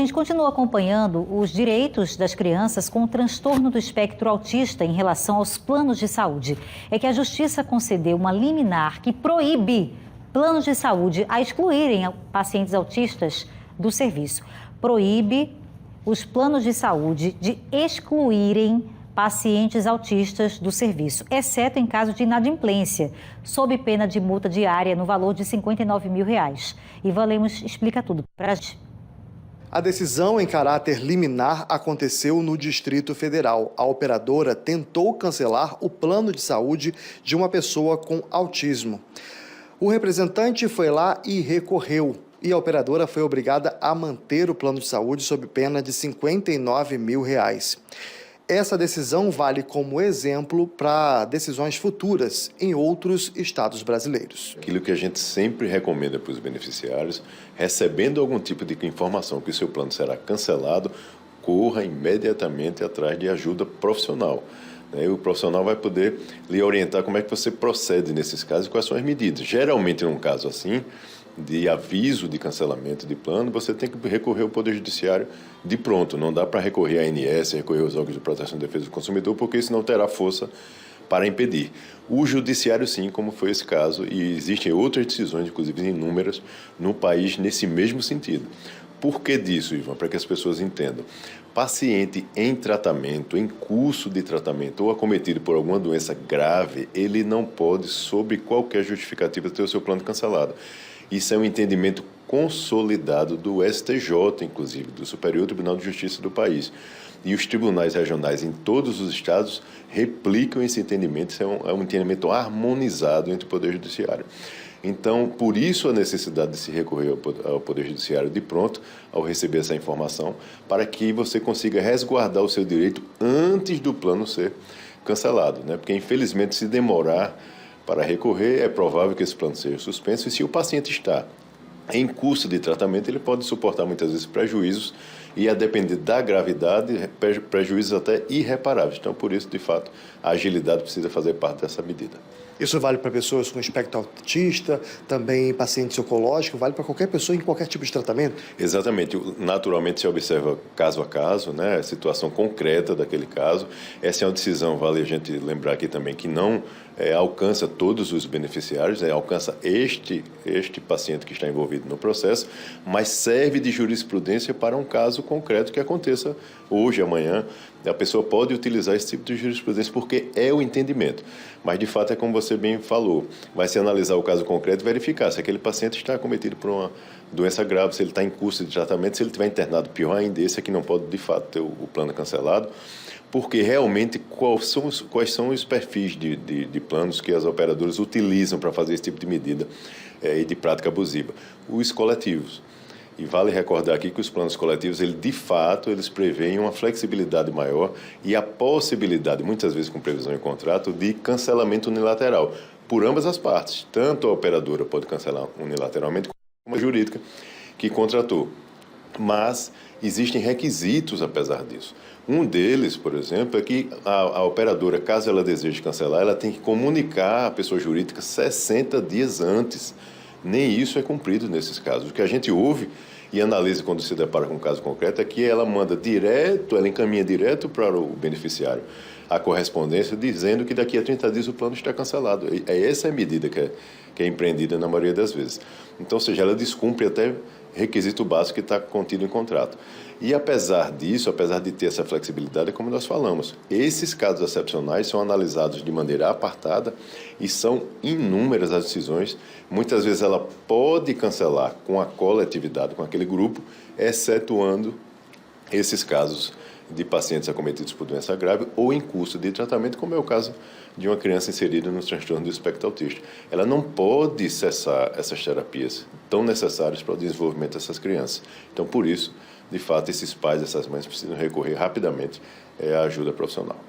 gente continua acompanhando os direitos das crianças com transtorno do espectro autista em relação aos planos de saúde. É que a Justiça concedeu uma liminar que proíbe planos de saúde a excluírem pacientes autistas do serviço. Proíbe os planos de saúde de excluírem pacientes autistas do serviço, exceto em caso de inadimplência, sob pena de multa diária no valor de R$59 mil. Ivan Lemos explica tudo para a gente. A decisão em caráter liminar aconteceu no Distrito Federal. A operadora tentou cancelar o plano de saúde de uma pessoa com autismo. O representante foi lá e recorreu. E a operadora foi obrigada a manter o plano de saúde sob pena de R$59 mil. Essa decisão vale como exemplo para decisões futuras em outros estados brasileiros. Aquilo que a gente sempre recomenda para os beneficiários, recebendo algum tipo de informação que o seu plano será cancelado, corra imediatamente atrás de ajuda profissional. O profissional vai poder lhe orientar como é que você procede nesses casos e quais são as medidas. Geralmente, num caso assim, de aviso de cancelamento de plano, você tem que recorrer ao Poder Judiciário de pronto. Não dá para recorrer à ANS, recorrer aos órgãos de proteção e defesa do consumidor, porque isso não terá força para impedir. O Judiciário, sim, como foi esse caso, e existem outras decisões, inclusive inúmeras, no país nesse mesmo sentido. Por que disso, Ivan? Para que as pessoas entendam. Paciente em tratamento, em curso de tratamento ou acometido por alguma doença grave, ele não pode, sob qualquer justificativa, ter o seu plano cancelado. Isso é um entendimento consolidado do STJ, inclusive, do Superior Tribunal de Justiça do país. E os tribunais regionais em todos os estados replicam esse entendimento, isso é um entendimento harmonizado entre o Poder Judiciário. Então, por isso a necessidade de se recorrer ao Poder Judiciário de pronto, ao receber essa informação, para que você consiga resguardar o seu direito antes do plano ser cancelado, né? Porque, infelizmente, se demorar para recorrer, é provável que esse plano seja suspenso, e se o paciente está em curso de tratamento, ele pode suportar muitas vezes prejuízos e, a depender da gravidade, prejuízos até irreparáveis. Então, por isso, de fato, a agilidade precisa fazer parte dessa medida. Isso vale para pessoas com espectro autista, também pacientes oncológicos, vale para qualquer pessoa em qualquer tipo de tratamento? Exatamente. Naturalmente se observa caso a caso, né, a situação concreta daquele caso. Essa é uma decisão, vale a gente lembrar aqui também, que não alcança todos os beneficiários, alcança este paciente que está envolvido no processo, mas serve de jurisprudência para um caso concreto que aconteça hoje, amanhã. A pessoa pode utilizar esse tipo de jurisprudência porque é o entendimento. Mas, de fato, é como você bem falou, vai se analisar o caso concreto e verificar se aquele paciente está acometido por uma doença grave, se ele está em curso de tratamento, se ele estiver internado, pior ainda, esse aqui não pode, de fato, ter o plano cancelado, porque realmente quais são os perfis de planos que as operadoras utilizam para fazer esse tipo de medida e de prática abusiva. Os coletivos. E vale recordar aqui que os planos coletivos, eles preveem uma flexibilidade maior e a possibilidade, muitas vezes com previsão em contrato, de cancelamento unilateral por ambas as partes. Tanto a operadora pode cancelar unilateralmente como a jurídica que contratou. Mas existem requisitos apesar disso. Um deles, por exemplo, é que a operadora, caso ela deseje cancelar, ela tem que comunicar à pessoa jurídica 60 dias antes. Nem isso é cumprido nesses casos. O que a gente ouve e analisa quando se depara com um caso concreto é que ela encaminha direto para o beneficiário a correspondência dizendo que daqui a 30 dias o plano está cancelado. Essa é a medida que é empreendida na maioria das vezes. Então, ou seja, ela descumpre até requisito básico que está contido em contrato. E apesar disso, apesar de ter essa flexibilidade, como nós falamos, esses casos excepcionais são analisados de maneira apartada e são inúmeras as decisões. Muitas vezes ela pode cancelar com a coletividade, com aquele grupo, excetuando esses casos de pacientes acometidos por doença grave ou em curso de tratamento, como é o caso de uma criança inserida no transtorno do espectro autista. Ela não pode cessar essas terapias tão necessárias para o desenvolvimento dessas crianças. Então, por isso, de fato, esses pais, essas mães precisam recorrer rapidamente à ajuda profissional.